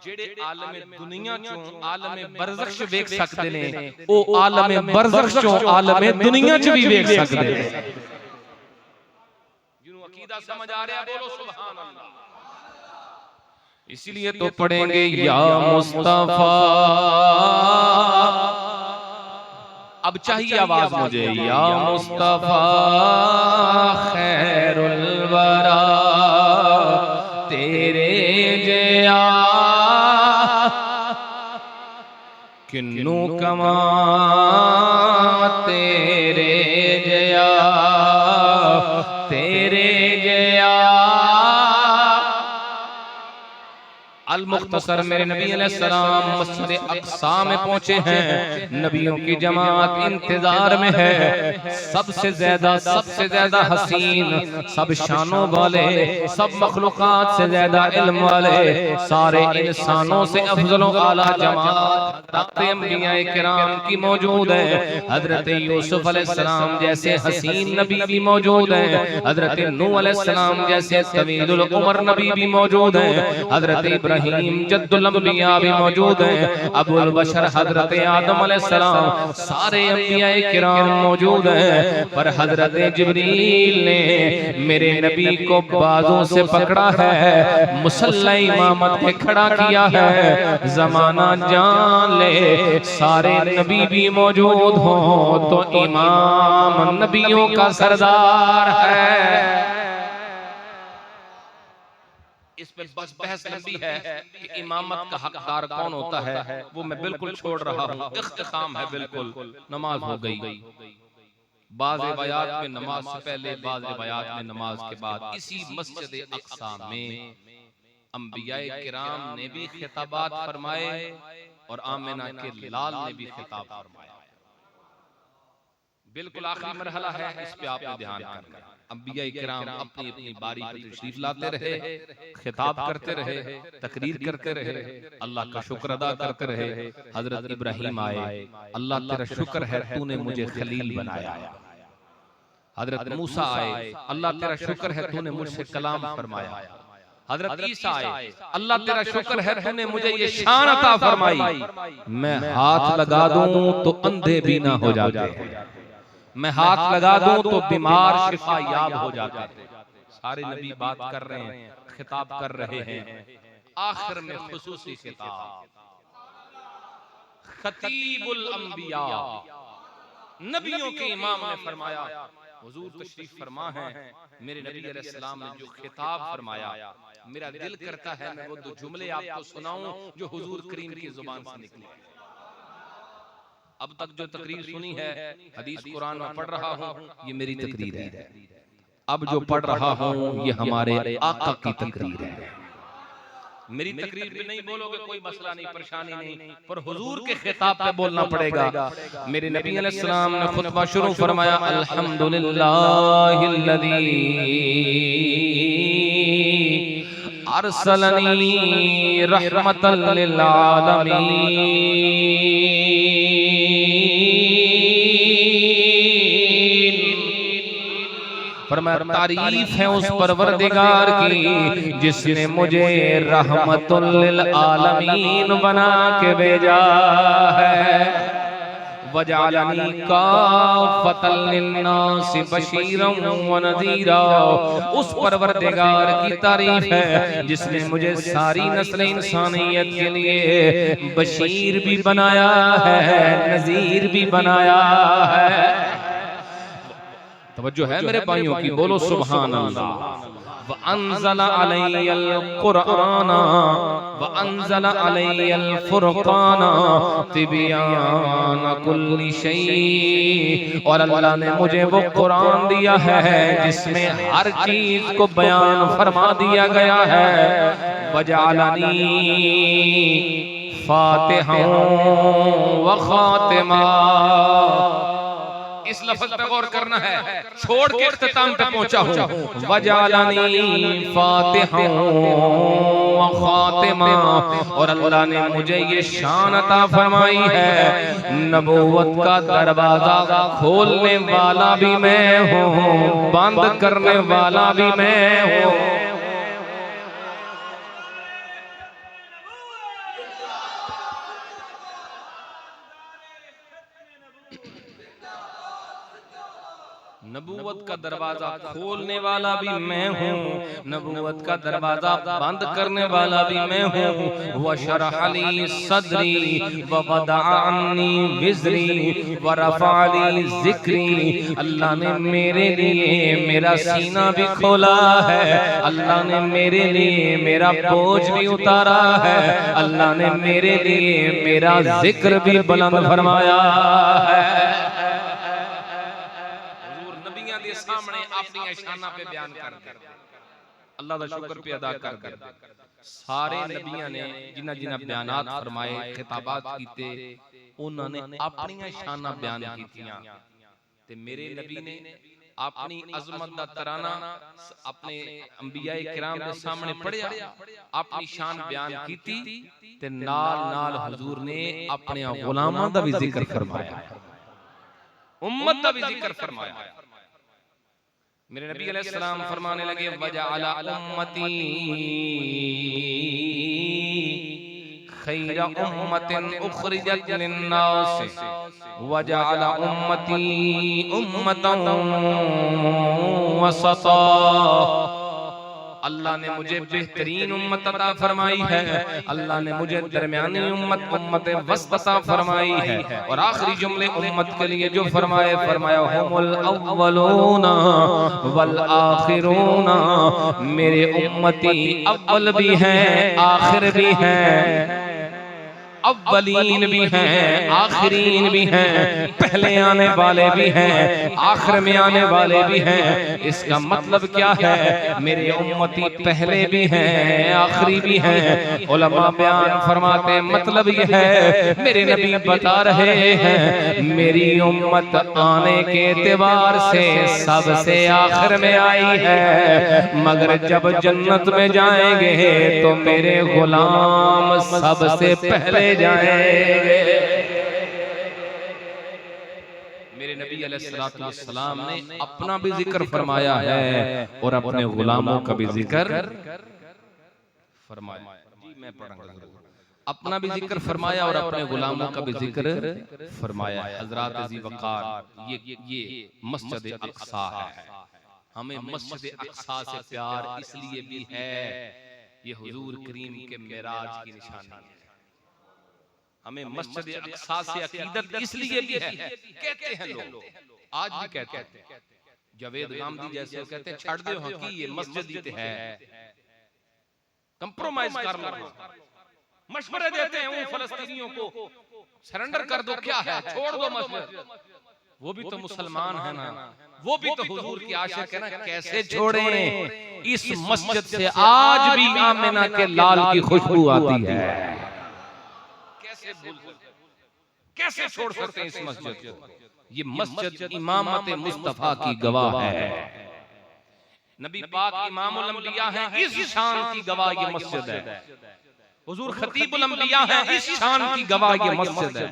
ਜਿਹੜੇ ਆਲਮ ਦੁਨੀਆ ਚੋਂ ਆਲਮ ਬਰਜ਼ਖ ਵੇਖ ਸਕਦੇ ਨੇ ਉਹ ਆਲਮ ਬਰਜ਼ਖ ਚੋਂ ਆਲਮ ਦੁਨੀਆ ਚ ਵੀ ਵੇਖ ਸਕਦੇ ਨੇ। ਜਿਹਨੂੰ ਅਕੀਦਾ ਸਮਝ ਆ ਰਿਹਾ बोलो सुभान अल्लाह। इसीलिए तो पढ़ेंगे या मुस्तफा, अब चाहिए आवाज मुझे, या मुस्तफा खैरुल वरा तेरे जया किन्नू कमा तेरे जया तेरे जया। अल मुख्तसर मेरे नबी अलैहिस्सलाम मस्जिद अक्सा में पहुंचे हैं, नबियों की जमात इंतजार में है। सबसे ज्यादा हसीन, सब शानों वाले, सब मखलूकात से ज्यादा इल्म वाले, सारे इंसानों से अफजल आला जमात अंबिया किराम की मौजूद है। हजरत यूसुफ अलैहिस्सलाम जैसे हसीन नबी भी मौजूद है, हजरत नूह अलैहिस्सलाम जैसे तवीलुल उमर नबी भी मौजूद है, हजरत इब्राहिम जद्दुल अंबिया भी मौजूद है, अबुल बशर हजरत आदम अलैहिस्सलाम, सारे अंबिया किराम मौजूद हैं। पर हजरत जिब्रील ने मेरे नबी को बाजों से पकड़ा है, मुसल्ला इमामत पे खड़ा किया है। जमाना जान ले सारे नबी भी मौजूद हो तो इमाम नबियों का सरदार है। इस पे बस बहस लंबी है कि इमामत का हकदार कौन होता है, वो मैं बिल्कुल छोड़ रहा हूँ। इख्तिताम है, बिल्कुल नमाज हो गई। बाज़ रिवायात में नमाज से पहले, बाज़ रिवायात में नमाज के बाद, इसी मस्जिद अक्सा में अंबियाए किराम ने भी खिताबात फरमाए और आमिना के लाल ने भी खिताब फरमाया। बिल्कुल आखिरी मरहला है, इस पे आपने ध्यान करना है। अंबिया किराम अपनी अपनी बारी पर तशरीफ लाते रहे, खिताब करते रहे, तकरीर करते रहे, अल्लाह का शुक्र अदा करते रहे। हजरत इब्राहिम आए, अल्लाह तेरा शुक्र है तूने मुझे खलील बनाया। हजरत मूसा आए, अल्लाह तेरा शुक्र है तूने मुझसे कलाम फरमाया। हजरत ईसा आए, अल्लाह तेरा शुक्र है तूने मुझे ये शान अता फरमाई। मैं हाथ लगा दूं तो अंधे भी ना हो जाते, मैं हाथ लगा दूं तो बीमार शिफा याब हो जाते। सारे नबी बात कर रहे हैं, खिताब कर रहे हैं। आखिर में खुसूसी खिताब, खतीबुल अंबिया, नबियों के इमाम ने फरमाया, हुजूर तशरीफ फरमा है, मेरे नबी अलैहिस्सलाम ने जो खिताब फरमाया, मेरा दिल करता है मैं वो दो जुमले आपको सुनाऊं जो हुजूर करीम की जुबान से निकले। अब तक जो तकरीर सुनी है, हदीस कुरान में पढ़ रहा हूं, ये मेरी तकरीर है। अब जो पढ़ रहा हूं ये हमारे आका की तकरीर है। मेरी तकरीर पे नहीं बोलोगे कोई मसला नहीं, परेशानी नहीं, पर हुजूर के खिताब पे बोलना पड़ेगा। मेरे नबी अलैहिस्सलाम ने खुतबा शुरू फरमाया, अल्हम्दुलिल्लाहिल्लज़ी अरसलनी रहमतल लिल आलमीन। फरमाया तारीफ है उस परवरदिगार की जिसने मुझे रहमतुल लिल आलमीन बना के भेजा है। वजअलनी काफ़तल लिन्नासि बशीरन व नज़ीरा। उस परवरदिगार की तारीफ है जिसने मुझे सारी नस्ल इंसानियत के लिए बशीर भी बनाया है, नज़ीर भी बनाया है। तवज्जो है मेरे भाइयों की, बोलो सुभान अल्लाह। व अंज़ला अलैयल कुरआना व अंज़ला अलैयल फुरक़ाना तिबयान कुल्ली शै। और अल्लाह ने मुझे वो कुरान दिया है जिसमें हर चीज को बयान फरमा दिया गया है। वजअलनी फातिहा व खातिमा। इस लफ्ज पे गौर करना है, छोड़ के इख्तिताम पे पहुंचा हूं। वजअलनी फातिहा व खातिमा। और अल्लाह ने मुझे ये शान अता फरमाई है, नबूवत का दरवाजा खोलने वाला भी मैं हूं, बंद करने वाला भी मैं हूं। नबूवत का दरवाजा खोलने वाला भी मैं हूँ, नबूवत का दरवाजा बंद करने वाला भी मैं हूँ। व शरहली सदरी व वदअनी विज़री व रफ़अली ज़िक्री। अल्लाह ने मेरे लिए मेरा सीना भी खोला है, अल्लाह ने मेरे लिए मेरा बोझ भी उतारा है, अल्लाह ने मेरे लिए मेरा जिक्र भी बुलंद फरमाया है। सामने अपनी शाना पे बयान कर अल्लाह दा शुक्र पे अदा कर दे। सारे नबियां ने जिन्हां जिन्हां बयानात फरमाए, खिताबात कीते, उन्होंने अपनी शाना बयान कीतियां ते मेरे नबी ने अपनी अजमत दा तराना अपने अंबिया किराम दे सामने पढ़िया, अपनी शान बयान कीती ते नाल नाल हुजूर ने अपने गुलामां दा भी जिक्र फरमाया, उम्मत दा भी जिक्र फरमाया। मेरे नबी अलैहिस्सलाम फरमाने लगे, वजअला उम्मती खैरा उम्मतिन उखरिजत लिन्नास वजअला उम्मती उम्मतन वसता। अल्लाह ने मुझे बेहतरीन उम्मत अता फरमाई है, अल्लाह ने मुझे दरमियानी उम्मत वसत अता फरमाई है। और आखिरी जुमले उम्मत के लिए जो फरमाए, फरमाया हुमुल अव्वलूना वल आखिरूना। मेरे उम्मती अव्वल भी हैं, आखिर भी हैं, अव्वलीन भी हैं, आखिरीन भी हैं, पहले आने वाले भी हैं, आखिर में आने वाले भी हैं। इसका मतलब क्या है? मेरे उम्मती पहले भी हैं, आखिरी भी हैं। उलमा बयान फरमाते मतलब ये है, मेरे नबी बता रहे हैं मेरी उम्मत आने के एतबार से सबसे आखिर में आई है, मगर जब जन्नत में जाएंगे तो मेरे गुलाम सबसे पहले जाएंगे। मेरे नबी अलैहिस्सलातु वस्सलाम ने अपना भी जिक्र फरमाया है और अपने गुलामों का भी जिक्र फरमाया। जी मैं पढ़ूंगा जरूर। अपना भी जिक्र फरमाया और अपने गुलामों का भी जिक्र फरमाया। हजरात अज़ी वक़ार, ये मस्जिद अक़सा है। हमें मस्जिद अक़सा से प्यार इसलिए भी है, ये हुजूर करीम के मेराज की निशानी है। हमें मस्जिद अक़सा से अकीदत इसलिए भी है, कहते हैं लोग, आज भी कहते हैं जावेद गामदी जैसे वो कहते हैं छड़ दे हां की ये मस्जिद ही है, कंप्रोमाइज कर लो, मशवरे देते हैं उन फलस्तीनियों को सरेंडर कर दो, क्या है छोड़ दो मस्जिद, वो भी तो मुसलमान है ना, वो भी तो हुजूर की आशिक है ना, कैसे छोड़ें? इस मस्जिद से आज भी आमिना के लाल की खुशबू आती है, कैसे भूल, कैसे छोड़ सकते हैं इस मस्जिद को? ये मस्जिद इमामत मुस्तफा की गवाह है, नबी पाक इमामुल अंबिया हैं, इस शान की गवाह ये मस्जिद है, हुजूर खतीबुल अंबिया हैं, इस शान की गवाह ये मस्जिद है,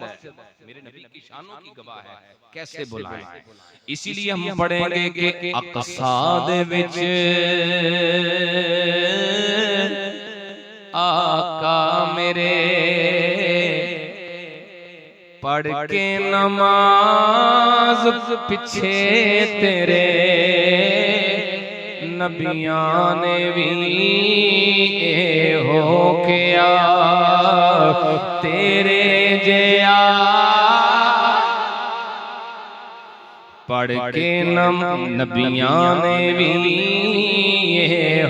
मेरे नबी की शानों की गवाह है, कैसे बुलाएं? इसीलिए हम पढ़ेंगे कि अक़सा दे विच आका मेरे पढ़ के नमाज पिछे तेरे नबियां ने भी हो क्या तेरे जया पढ़ के नबियां ने भी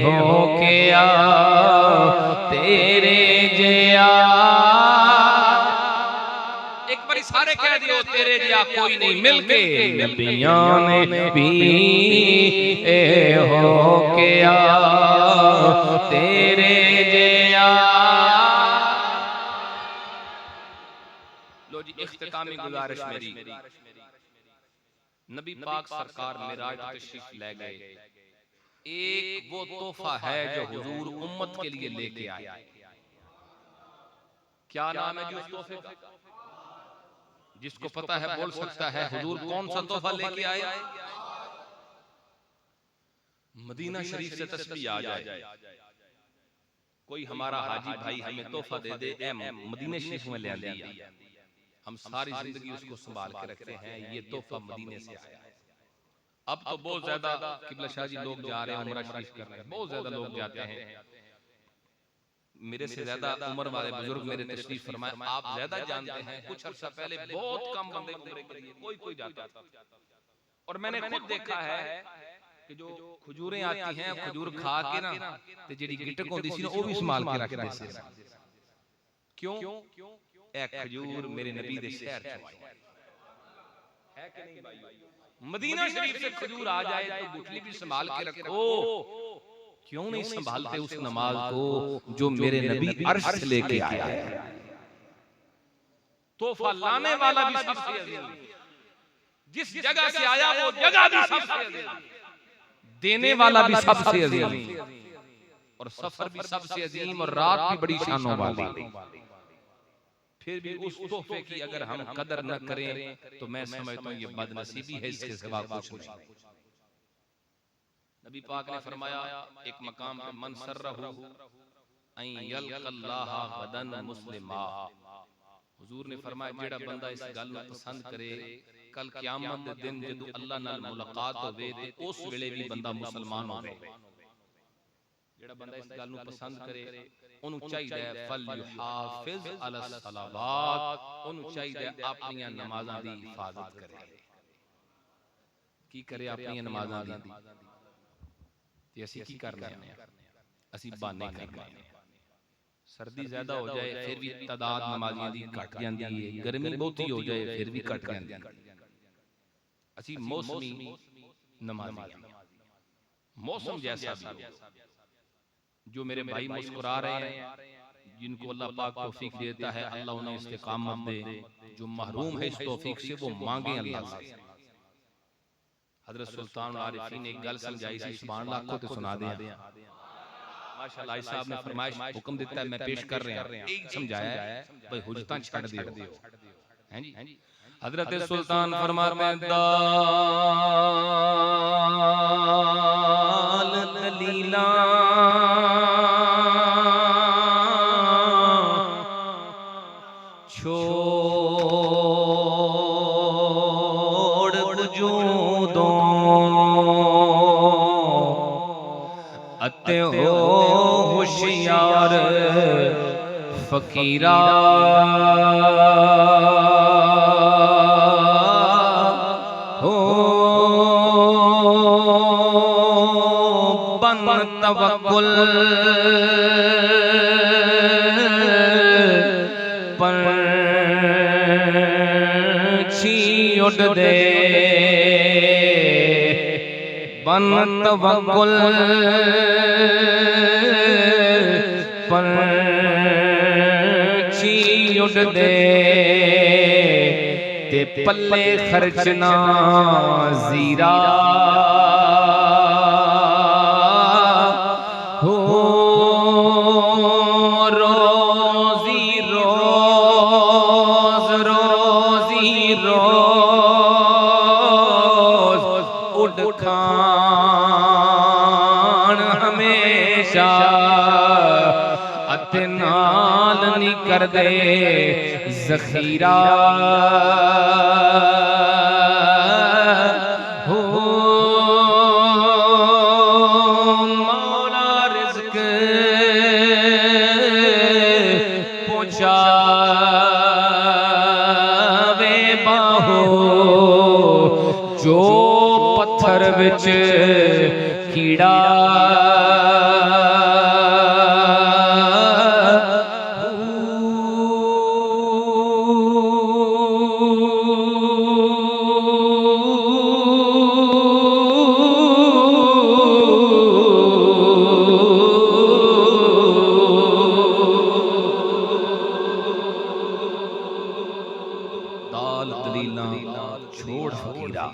हो क्या तेरे जया, एक बार सारे कह दियो तेरे जया कोई नहीं, मिलके नबियां ने भी हो क्या तेरे जया। लो जी इख्तितामी गुजारिश मेरी, नबी पाक सरकार मिराज तशरीफ ले गए, एक वो तोहफा है जो हुजूर उम्मत के लिए लेके आए, क्या नाम है जी उस तोहफे का? जिसको पता है बोल सकता है हुजूर कौन सा तोहफा लेके आए? मदीना शरीफ से तस्बीह आ जाए, कोई हमारा हाजी भाई हमें तोहफा दे दे, मदीने शरीफ में ले लिया, हम सारी जिंदगी उसको संभाल के रखते हैं, ये तोहफा मदीने से आया है। अब तो बहुत ज्यादा किबला शाह जी लोग जा रहे हैं उमरा शरीफ करने, बहुत ज्यादा लोग जाते हैं, मेरे से ज्यादा उम्र वाले बुजुर्ग मेरे तशरीफ फरमाए, आप ज्यादा जानते हैं, कुछ अर्सा पहले बहुत कम बंदे उम्रे के लिए कोई जाता था, और मैंने खुद देखा है कि जो खजूरें आती हैं खजूर खा के ना ते जेडी गिटक होंदी सी ना वो भी संभाल के रखदे सी, क्यों? ए खजूर मेरे नबी दे शहर चों आई है कि नहीं भाई? मदीना शरीफ से खजूर आ जाए तो गुठली भी संभाल के रखो, क्यों नहीं संभालते उस नमाज को जो मेरे नबी अर्श से लेके आया है? तोहफा लाने वाला भी सबसे अजीम, जिस जगह से आया वो जगह भी सबसे अजीम, देने वाला भी सबसे अजीम, और सफर भी सबसे अजीम, और रात भी बड़ी शानों वाली। फिर भी उस तोहफे की अगर हम कदर न करें तो मैं समझता हूं ये बदनसीबी है, इसके सिवा कुछ नहीं। नबी पाक ने फरमाया एक मकाम पे, मन सर्रहु अन यल्क़ल्लाह गदन मुस्लिमा, हुजूर ने फरमाया जेड़ा बंदा इस गल ਨੂੰ पसंद करे कल क़यामत दे दिन जदों अल्लाह नाल मुलाकात होवे ते उस वेले भी बंदा मुसलमान होवे, जेड़ा बंदा इस गल ਨੂੰ पसंद करे ਉਹਨੂੰ ਚਾਹੀਦਾ ਹੈ ਫਲ ਯੁਹਾਫਿਜ਼ ਅਲਾ ਸਲਾਵਾਤ, ਉਹਨੂੰ ਚਾਹੀਦਾ ਹੈ ਆਪਣੀਆਂ ਨਮਾਜ਼ਾਂ ਦੀ ਹਿਫਾਜ਼ਤ ਕਰੇ। ਕੀ ਕਰੇ ਆਪਣੀਆਂ ਨਮਾਜ਼ਾਂ ਦੀ? ਤੇ ਅਸੀਂ ਕੀ ਕਰਨਾ ਹੈ? ਅਸੀਂ ਬਹਾਨੇ ਕਰਨੇ हैं। सर्दी ज्यादा हो जाए फिर भी तादाद नमाजियां दी घट जाती है, गर्मी बहुती हो जाए फिर भी घट जाती है। असी मौसमी नमाजी, मौसम जैसा भी हो, जो मेरे भाई मुस्कुरा रहे हैं जिनको अल्लाह पाक तौफीक देता है अल्लाह उन्हें इस्तिकामत दे, जो महरूम है इस तौफीक से वो मांगे अल्लाह से। हजरत सुल्तान आरिफीन ने एक गल समझाई सी, सुभान अल्लाह को तो सुना दें। माशाअल्लाह साहब ने फरमाइश हुक्म देता है, मैं पेश कर रहे हैं, एक समझाया है भाई हुज्जतां छड़ दियो, हैं जी। हजरत सुल्तान फरमाते हैं दाल दलीला छोड़ वजूदों अते हो होशियार फकीरा, हो तवक्कुल पंछी उड़दे बन तवक्कुल पंछी उड़दे ते पल्ले खर्चना जीरा हो रोजी रोज रोजी रोज उड़ खान हमेशा अते नाल नहीं कर दे ज़ख़ीरा हो मौला रिज़्क़ पहुंचावे बाहो जो पत्थर विच कीड़ा छोड़ फकीरा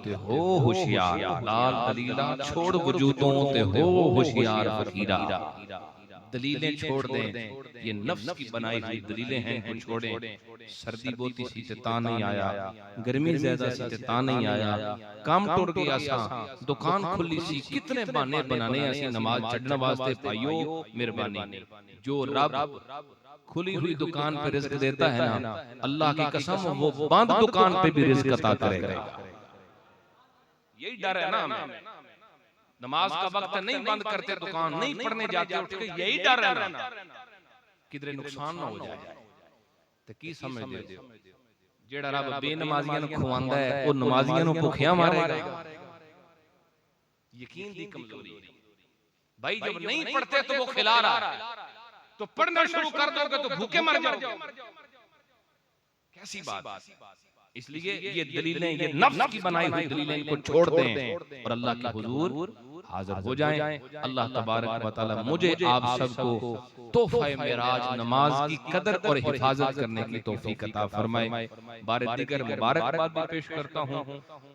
ते हो होशियार लाल दलीला छोड़ वजूदों ते हो होशियार फकीरा दलीलें छोड़ दें ये नफ्स की बनाई हुई दलीलें हैं इनको छोड़ें सर्दी बोती सी ते ता नहीं आया गर्मी ज्यादा सी ते ता नहीं आया काम टुट गया सा दुकान खुली सी कितने बहाने बनाने असी नमाज छड़ने वास्ते पाइयो मेहरबानी जो रब खुली हुई दुकान पे रिज़्क़ देता है ना अल्लाह की कसम वो बंद दुकान पे भी रिज़्क़ अता करेगा। यही डर है ना हमें नमाज का वक्त नहीं बंद करते दुकान नहीं पढ़ने जाते उठ के यही डर है ना किधरे नुकसान ना हो जाए ते की समझदे हो जेड़ा रब बेनमाजियां नु खुआंदा है वो नमाजियां नु भुखिया मारेगा यकीन दी कमजोरी भाई जब नहीं पढ़ते तो वो खिला रहा है तो पढ़ना शुरू कर दोगे तो भूखे मर जाओगे कैसी बात इसलिए ये दलीलें ये नफ्स की बनाई हुई दलीलें इनको छोड़ दें और अल्लाह के हुजूर हाजिर हो जाएं। अल्लाह तबारक व तआला मुझे आप सबको तोहफा मेराज नमाज की कदर और हिफाजत करने की तौफीक अता फरमाए। बार दीगर मुबारकबाद भी पेश करता हूँ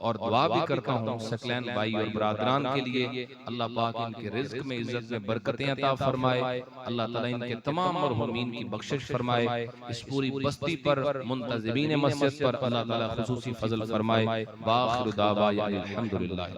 और दुआ भी करता हूँ सकलैन भाई और बरादरान के लिए अल्लाह पाक इनके रिज़्क़ में इज्जत में बरकतें अता फरमाए। अल्लाह ताला इनके तमाम मरहूमीन की बख्शिश फरमाए। इस पूरी बस्ती पर मुंतज़िमीन मस्जिद पर अल्लाह ताला खुसूसी फजल फरमाए। व आखिरु दावाना अल्हम्दुलिल्लाह।